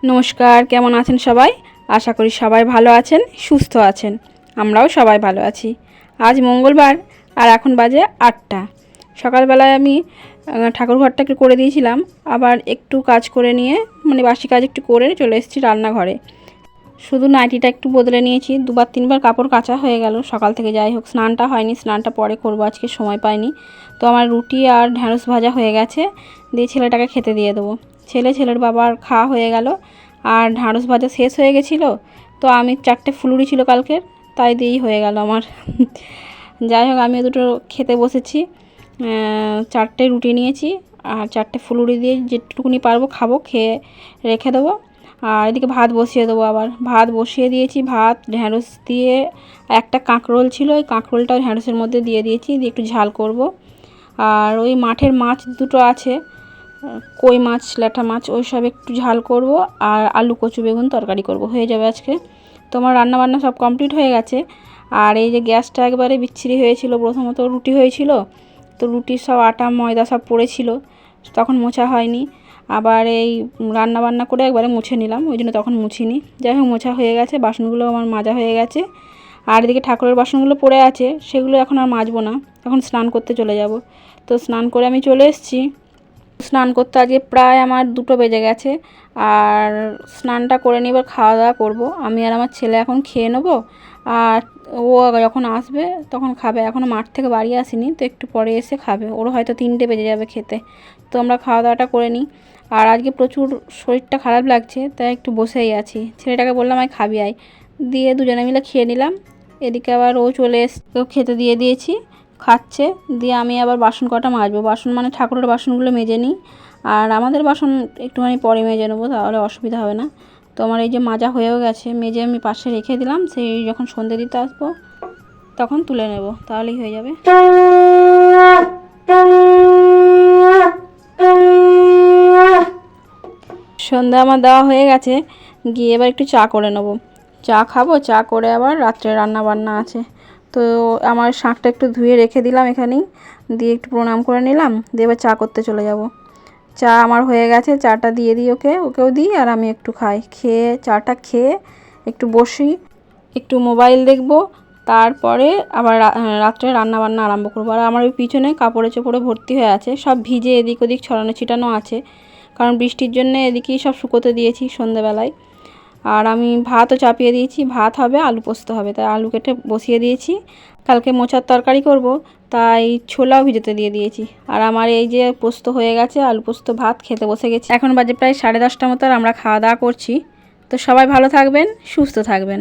নমস্কার, কেমন আছেন সবাই? আশা করি সবাই ভালো আছেন, সুস্থ আছেন। আমরাও সবাই ভালো আছি। আজ মঙ্গলবার আর এখন বাজে 8টা। সকালবেলায় আমি ঠাকুরঘরটা একটু করে দিয়েছিলাম, আবার একটু কাজ করে নিয়ে বাসি কাজ একটু করে চলে এসেছি রান্নাঘরে। শুধু নাইটিটা একটু বদলে নিয়েছি, 2-3বার কাপড় কাচা হয়ে গেল সকাল থেকে। যাই হোক, স্নানটা হয়নি, স্নানটা পরে করবো, আজকে সময় পাইনি। তো আমার রুটি আর ঢ্যাঁড়স ভাজা হয়ে গেছে, দিয়ে ছেলেটাকে খেতে দিয়ে দেবো। ছেলের বাবার খাওয়া হয়ে গেল, আর ঢ্যাঁড়স ভাজা শেষ হয়ে গেছিলো। তো আমি 4টে ফুলুরি ছিল কালকের, তাই দিয়েই হয়ে গেল আমার। যাই হোক, আমি দুটো খেতে বসেছি। 4টে রুটি নিয়েছি আর 4টে ফুলুরি দিয়ে যেটুকুনি পারবো খাবো, খেয়ে রেখে দেবো। আর এদিকে ভাত বসিয়ে দেবো। আবার ভাত বসিয়ে দিয়েছি, ভাত ঢ্যাঁড়স দিয়ে। একটা কাঁকরোল ছিল, ওই কাঁকরোলটাও ঢ্যাঁড়সের মধ্যে দিয়ে দিয়েছি, দিয়ে একটু ঝাল করব। আর ওই মাঠের মাছ দুটো আছে, কই মাছ, ল্যাঠা মাছ, ওই সব একটু ঝাল করব। আর আলু কচু বেগুন তরকারি করব, হয়ে যাবে আজকে। তো আমার রান্নাবান্না সব কমপ্লিট হয়ে গেছে। আর এই যে গ্যাসটা একবারে বিচ্ছিরি হয়েছিল, প্রথমত রুটি হয়েছিল, তো রুটির সব আটা ময়দা সব পড়েছিল, তখন মোছা হয়নি। আবার এই রান্নাবান্না করে একবারে মুছে নিলাম, ওই জন্য তখন মুছিনি। যাই হোক, মোছা হয়ে গেছে, বাসনগুলো আমার মাজা হয়ে গেছে। আর এদিকে ঠাকুরের বাসনগুলো পড়ে আছে, সেগুলো এখন আর মাজবো না, এখন স্নান করতে চলে যাব। তো স্নান করে আমি চলে এসেছি। স্নান করতে আজকে প্রায় আমার 2টো বেজে গেছে। আর স্নানটা করে নিয়ে এবার খাওয়া দাওয়া করবো। আমি আর আমার ছেলে এখন খেয়ে নেবো, আর ও যখন আসবে তখন খাবে। এখনও মাঠ থেকে বাড়ি আসেনি, তো একটু পরে এসে খাবে। ওরও হয়তো 3টে বেজে যাবে খেতে। তো আমরা খাওয়া দাওয়াটা করে নিই। আর আজকে প্রচুর শরীরটা খারাপ লাগছে, তাই একটু বসেই আছি। ছেলেটাকে বললাম আয় খাবি আয়, দিয়ে দুজনে মিলে খেয়ে নিলাম। এদিকে আবার ও চলে এসে খেতে দিয়ে দিয়েছি, খাচ্ছে। দিয়ে আমি আবার বাসন কটা মাজবো, বাসন ঠাকুরের বাসনগুলো মেজে নিই। আর আমাদের বাসন একটুখানি পরে মেজে নেবো, তাহলে অসুবিধা হবে না। তো আমার এই যে মাজা হয়েও গেছে, মেজে আমি পাশে রেখে দিলাম, সেই যখন সন্ধে দিতে আসবো তখন তুলে নেব, তাহলেই হয়ে যাবে। সন্ধ্যা আমার দেওয়া হয়ে গেছে, গিয়ে এবার একটু চা করে নেবো। চা খাবো, চা করে আবার রাত্রে রান্না বান্না আছে। তো আমার শাঁখটা একটু ধুয়ে রেখে দিলাম এখানেই, দিয়ে একটু প্রণাম করে নিলাম, দিয়ে এবার চা করতে চলে যাব। চা আমার হয়ে গেছে, চাটা দিয়ে দিই ওকেও দিই, আর আমি একটু খাই। খেয়ে চাটা খেয়ে একটু বসি, একটু মোবাইল দেখবো, তারপরে আবার রাত্রে রান্নাবান্না আরম্ভ করবো। আর আমার ওই পিছনে কাপড়ে চোপড়ে ভর্তি হয়ে আছে, সব ভিজে এদিক ওদিক ছড়ানো ছিটানো আছে, কারণ বৃষ্টির জন্য এদিকেই সব শুকোতে দিয়েছি সন্ধেবেলায়। আর আমি ভাতও চাপিয়ে দিয়েছি, ভাত হবে, আলু পোস্ত হবে, তাই আলু কেটে বসিয়ে দিয়েছি। কালকে মোচার তরকারি করব, তাই ছোলাও ভিজোতে দিয়ে দিয়েছি। আর আমার এই যে পোস্ত হয়ে গেছে, আলু পোস্ত ভাত খেতে বসে গেছি। এখন বাজে প্রায় 10:30 মতো, আর আমরা খাওয়া দাওয়া করছি। তো সবাই ভালো থাকবেন, সুস্থ থাকবেন।